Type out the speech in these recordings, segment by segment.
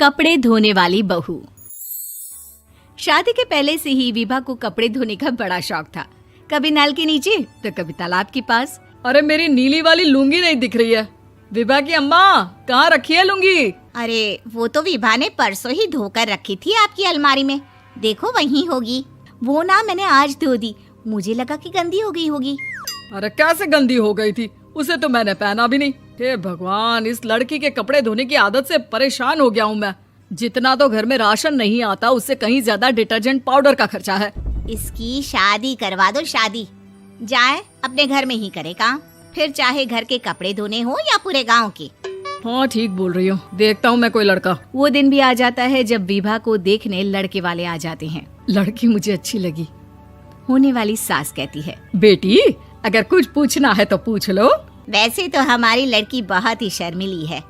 कपड़े धोने वाली बहू। शादी के पहले से ही विभा को कपड़े धोने का बड़ा शौक था। कभी नल के नीचे तो कभी तालाब के पास। अरे मेरी नीली वाली लुंगी नहीं दिख रही है। विभा की अम्मा, कहाँ रखी है लुंगी? अरे वो तो विभा ने परसों ही धोकर रखी थी आपकी अलमारी में, देखो वहीं होगी। वो ना मैंने आज धो दी, मुझे लगा कि गंदी हो गई होगी। अरे कैसे गंदी हो गई थी? उसे तो मैंने पहना भी नहीं। हे भगवान, इस लड़की के कपड़े धोने की आदत से परेशान हो गया हूँ मैं। जितना तो घर में राशन नहीं आता, उससे कहीं ज्यादा डिटर्जेंट पाउडर का खर्चा है। इसकी शादी करवा दो, शादी जाए अपने घर में ही करे काम, फिर चाहे घर के कपड़े धोने हो या पूरे गांव के। हाँ ठीक बोल रही हूँ, देखता हूँ मैं कोई लड़का। वो दिन भी आ जाता है जब विभा को देखने लड़के वाले आ जाते हैं। लड़की मुझे अच्छी लगी। होने वाली सास कहती है, बेटी अगर कुछ पूछना है तो पूछ लो। वैसे तो हमारी लड़की बहुत ही शर्मीली है,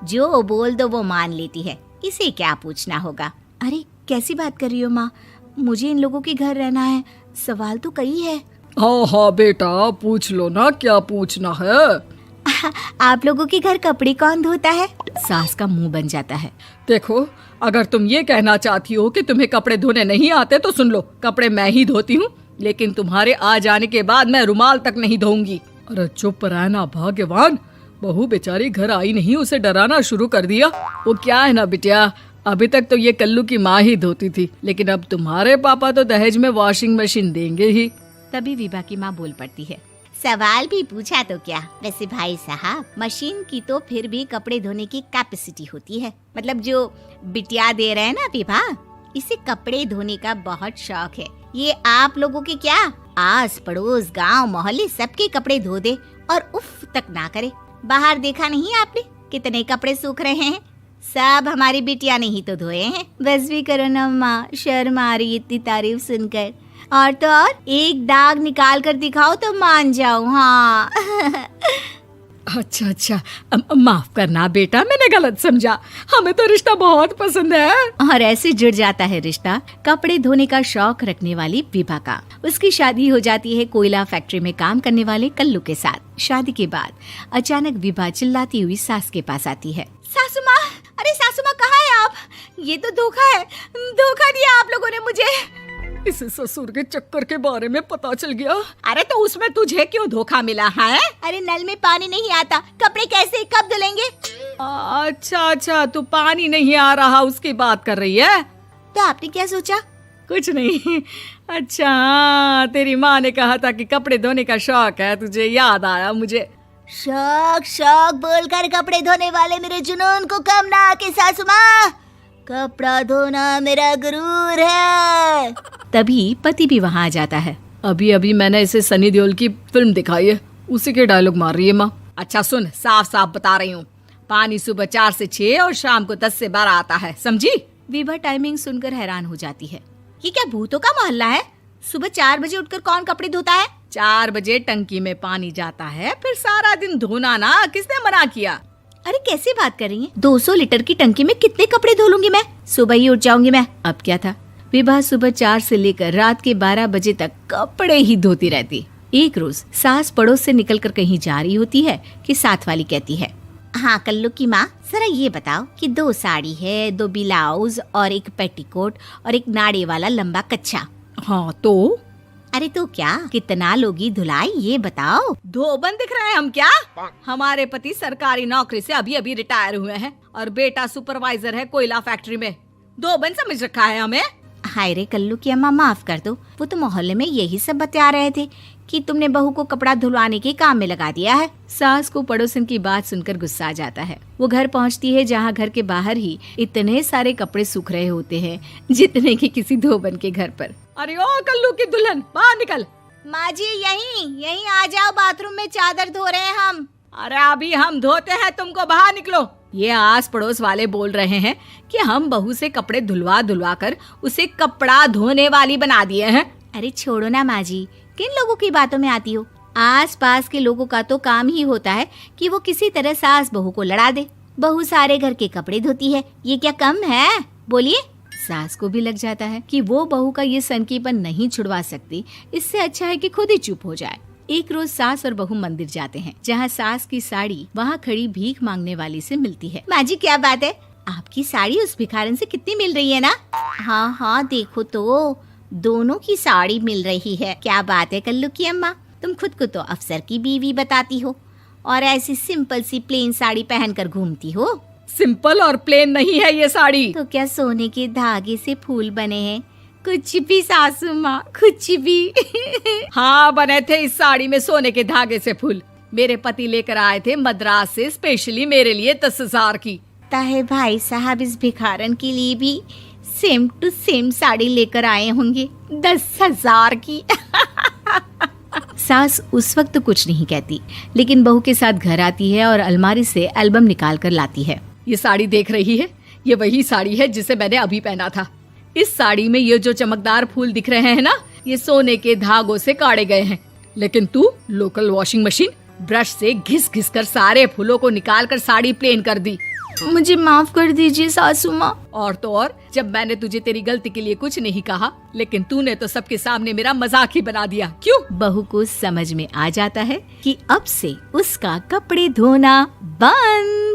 जो बोल दो वो मान लेती है, इसे क्या पूछना होगा। अरे कैसी बात कर रही हो माँ, मुझे इन लोगों के घर रहना है, सवाल तो कई है। हाँ हाँ बेटा, पूछ लो ना, क्या पूछना है। आप लोगों के घर कपड़े कौन धोता है? सास का मुंह बन जाता है। देखो, अगर तुम ये कहना चाहती हो कि तुम्हें कपड़े धोने नहीं आते तो सुन लो, कपड़े मैं ही धोती हूँ, लेकिन तुम्हारे आ जाने के बाद मैं रुमाल तक नहीं धोऊंगी। अरे चुप रहना भगवान, बहू बेचारी घर आई नहीं, उसे डराना शुरू कर दिया। वो क्या है ना बिटिया, अभी तक तो ये कल्लू की माँ ही धोती थी, लेकिन अब तुम्हारे पापा तो दहेज में वॉशिंग मशीन देंगे ही। तभी विभा की माँ बोल पड़ती है, सवाल भी पूछा तो क्या। वैसे भाई साहब, मशीन की तो फिर भी कपड़े धोने की कैपेसिटी होती है। मतलब जो बिटिया दे रहे हैं ना विभा, इसे कपड़े धोने का बहुत शौक है। ये आप लोगों के क्या, आस पड़ोस गांव मोहल्ले सबके कपड़े धो दे और उफ तक ना करे। बाहर देखा नहीं आपने कितने कपड़े सूख रहे हैं? सब हमारी बिटिया ने ही तो धोए हैं। बस भी करो ना माँ, शर्म आ रही इतनी तारीफ सुनकर। और तो और एक दाग निकाल कर दिखाओ तो मान जाओ। हाँ अच्छा, माफ करना बेटा, मैंने गलत समझा। हमें तो रिश्ता बहुत पसंद है। और ऐसे जुड़ जाता है रिश्ता कपड़े धोने का शौक रखने वाली विभा का। उसकी शादी हो जाती है कोयला फैक्ट्री में काम करने वाले कल्लू के साथ। शादी के बाद अचानक विभा चिल्लाती हुई सास के पास आती है। सासू माँ, अरे सासू माँ कहाँ है आप? ये तो धोखा है, धोखा दिया आप लोगों ने मुझे। इसे ससुर के चक्कर के बारे में पता चल गया। अरे तो उसमें तुझे क्यों धोखा मिला है? अरे नल में पानी नहीं आता, कपड़े कैसे कब धुलेंगे? अच्छा, तू पानी नहीं आ रहा उसकी बात कर रही है। तो आपने क्या सोचा? कुछ नहीं। अच्छा, तेरी माँ ने कहा था कि कपड़े धोने का शौक है तुझे, याद आया मुझे। शौक बोलकर कपड़े धोने वाले मेरे जुनून को कम ना आके सासू माँ, कपड़ा धोना मेरा गुरूर है। तभी पति भी वहाँ आ जाता है। अभी मैंने इसे सनी देओल की फिल्म दिखाई है, उसी के डायलॉग मार रही है माँ। अच्छा सुन, साफ साफ बता रही हूँ, पानी सुबह 4 से 6 और शाम को 10 से 12 आता है, समझी? विभा टाइमिंग सुनकर हैरान हो जाती है। ये क्या भूतों का मोहल्ला है? सुबह 4 बजे उठकर कौन कपड़े धोता है? 4 बजे टंकी में पानी जाता है, फिर सारा दिन धोना ना, किसने मना किया? अरे कैसी बात कर रही हैं? 200 लीटर की टंकी में कितने कपड़े धो लूंगी मैं, सुबह ही उठ जाऊंगी मैं। अब क्या था, विभा सुबह 4 से लेकर रात के 12 बजे तक कपड़े ही धोती रहती। एक रोज सास पड़ोस से निकलकर कहीं जा रही होती है कि साथ वाली कहती है, हाँ कल्लू की माँ, जरा ये बताओ कि 2 साड़ी है, 2 ब्लाउज और एक पेटीकोट और एक नाड़े वाला लंबा कच्छा। हाँ तो? अरे तो क्या, कितना लोगी धुलाई ये बताओ। धोबन दिख रहे हैं हम क्या? हमारे पति सरकारी नौकरी से अभी रिटायर हुए हैं और बेटा सुपरवाइजर है कोयला फैक्ट्री में। धोबन समझ रखा है हमें। हाय रे कल्लू की अम्मा, माफ कर दो, वो तो मोहल्ले में यही सब बता रहे थे कि तुमने बहू को कपड़ा धुलवाने के काम में लगा दिया है। सास को पड़ोसन की बात सुनकर गुस्सा आ जाता है। वो घर पहुंचती है जहां घर के बाहर ही इतने सारे कपड़े सूख रहे होते हैं जितने कि किसी धोबन के घर पर। अरे ओ कल्लू की दुल्हन, बाहर निकल। माँ जी यहीं आ जाओ, बाथरूम में चादर धो रहे हैं हम। अरे अभी हम धोते हैं, तुमको बाहर निकलो। ये आस पड़ोस वाले बोल रहे हैं कि हम बहू से कपड़े धुलवा कर उसे कपड़ा धोने वाली बना दिए हैं। अरे छोड़ो ना माँ जी, किन लोगों की बातों में आती हो? आस पास के लोगों का तो काम ही होता है कि वो किसी तरह सास बहू को लड़ा दे। बहू सारे घर के कपड़े धोती है, ये क्या कम है? बोलिए। सास को भी लग जाता है कि वो बहू का ये सनकीपन नहीं छुड़वा सकती, इससे अच्छा है कि खुद ही चुप हो जाए। एक रोज सास और बहू मंदिर जाते हैं, जहाँ सास की साड़ी वहाँ खड़ी भीख मांगने वाली से मिलती है। माँ जी क्या बात है, आपकी साड़ी उस भिखारन से कितनी मिल रही है ना? हाँ हाँ देखो तो, दोनों की साड़ी मिल रही है। क्या बात है कल्लू की अम्मा, तुम खुद को तो अफसर की बीवी बताती हो और ऐसी सिंपल सी प्लेन साड़ी पहनकर घूमती हो। सिंपल और प्लेन नहीं है ये साड़ी। तो क्या सोने के धागे से फूल बने हैं? कुछ भी सासू माँ, कुछ भी। हाँ बने थे इस साड़ी में सोने के धागे से फूल। मेरे पति लेकर आए थे मद्रास से स्पेशली मेरे लिए 10,000 की। ताहे भाई साहब इस भिखारन के लिए भी सेम टू सेम साड़ी लेकर आए होंगे 10,000 की। सास उस वक्त तो कुछ नहीं कहती, लेकिन बहू के साथ घर आती है और अलमारी से एल्बम निकाल कर लाती है। ये साड़ी देख रही है, ये वही साड़ी है जिसे मैंने अभी पहना था। इस साड़ी में ये जो चमकदार फूल दिख रहे हैं ना, ये सोने के धागों से काढ़े गए हैं। लेकिन तू लोकल वॉशिंग मशीन ब्रश से घिस घिस कर सारे फूलों को निकाल कर साड़ी प्लेन कर दी। मुझे माफ कर दीजिए सासू माँ। और तो और, जब मैंने तुझे तेरी गलती के लिए कुछ नहीं कहा, लेकिन तूने तो सबके सामने मेरा मजाक ही बना दिया। क्यों? बहू को समझ में आ जाता है कि अब से उसका कपड़े धोना बंद।